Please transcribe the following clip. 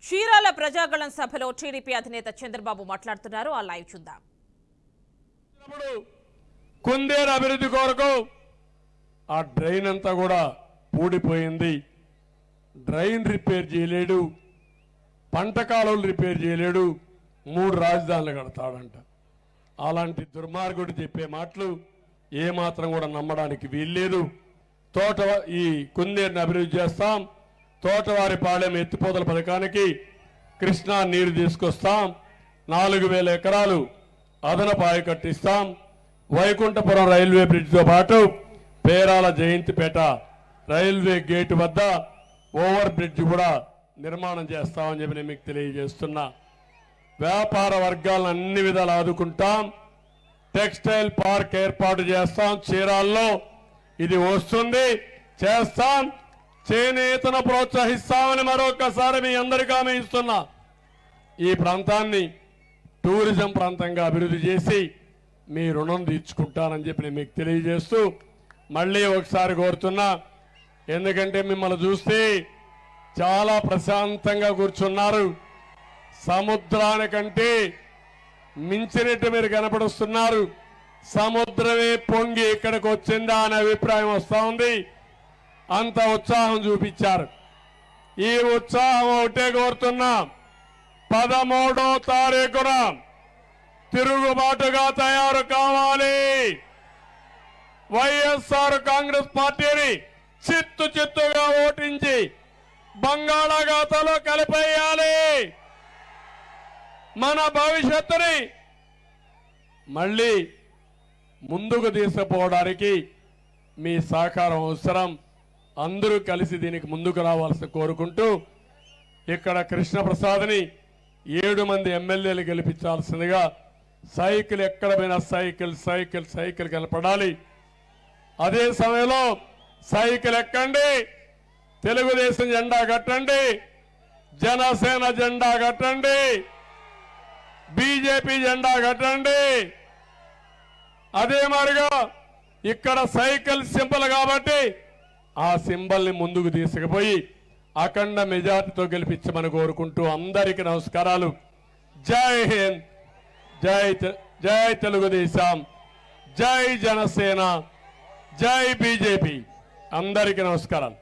చీరాల ప్రజాగళం సభలో టీడీపీ అధినేత చంద్రబాబు మాట్లాడుతున్నారు. ఆ లైవ్ చూద్దాం. కుందేరు అభివృద్ధి కొరకు ఆ డ్రైన్ అంతా కూడా పూడిపోయింది. డ్రైన్ రిపేర్ చేయలేడు, పంట కాలువలు రిపేర్ చేయలేడు, 3 రాజధానులు కడతాడంట. అలాంటి దుర్మార్గుడు చెప్పే మాటలు ఏమాత్రం కూడా నమ్మడానికి వీల్లేదు. ఈ కుందేరుని అభివృద్ధి చేస్తాం, తోటవారిపాలెం ఎత్తిపోతల పథకానికి కృష్ణా నీరు తీసుకొస్తాం, 4000 ఎకరాలు అదనపు ఆయకట్టిస్తాం, వైకుంఠపురం రైల్వే బ్రిడ్జితో పాటు పేరాల జయంతిపేట రైల్వే గేటు వద్ద ఓవర్ బ్రిడ్జ్ కూడా నిర్మాణం చేస్తామని చెప్పి నేను మీకు తెలియజేస్తున్నా. వ్యాపార వర్గాలను అన్ని విధాలు ఆదుకుంటాం. టెక్స్టైల్ పార్క్ ఏర్పాటు చేస్తాం. చీరాల్లో ఇది వస్తుంది, చేస్తాం. చేనేతను ప్రోత్సహిస్తామని మరొకసారి మీ అందరికీ హామీ ఇస్తున్నా. ఈ ప్రాంతాన్ని టూరిజం ప్రాంతంగా అభివృద్ధి చేసి మీ రుణం తీర్చుకుంటానని చెప్పి నేను మీకు తెలియజేస్తూ మళ్ళీ ఒకసారి కోరుతున్నా. ఎందుకంటే మిమ్మల్ని చూస్తే చాలా ప్రశాంతంగా కూర్చున్నారు. సముద్రానికంటే మించినట్టు మీరు కనపడుస్తున్నారు. సముద్రమే పొంగి ఇక్కడికి వచ్చిందా అనే అభిప్రాయం వస్తూ ఉంది. అంత ఉత్సాహం చూపించారు. ఈ ఉత్సాహం ఒకటే కోరుతున్నా, 13వ తారీఖున తిరుగుబాటుగా తయారు కావాలి. వైఎస్ఆర్ కాంగ్రెస్ పార్టీని చిత్తుగా ఓటించి బంగాళాఖాతంలో కలిపేయాలి. మన భవిష్యత్తుని మళ్ళీ ముందుకు తీసుకుపోవడానికి మీ సహకారం అవసరం. అందరూ కలిసి దీనికి ముందుకు రావాల్సి కోరుకుంటూ ఇక్కడ కృష్ణప్రసాద్ని 7 మంది ఎమ్మెల్యేలు గెలిపించాల్సిందిగా, సైకిల్ ఎక్కడ పోయినా సైకిల్ కనపడాలి. అదే సమయంలో సైకిల్ ఎక్కండి, తెలుగుదేశం జెండా కట్టండి, జనసేన జెండా కట్టండి, బీజేపీ జెండా కట్టండి. అదే మాదిరిగా ఇక్కడ సైకిల్ సింబల్ కాబట్టి ఆ సింబల్ని ముందుకు తీసుకుపోయి అఖండ మెజార్టీతో గెలిపించమని కోరుకుంటూ అందరికీ నమస్కారాలు. జై హింద్, జై తెలుగుదేశం, జై జనసేన, జై బీజేపీ. అందరికీ నమస్కారాలు.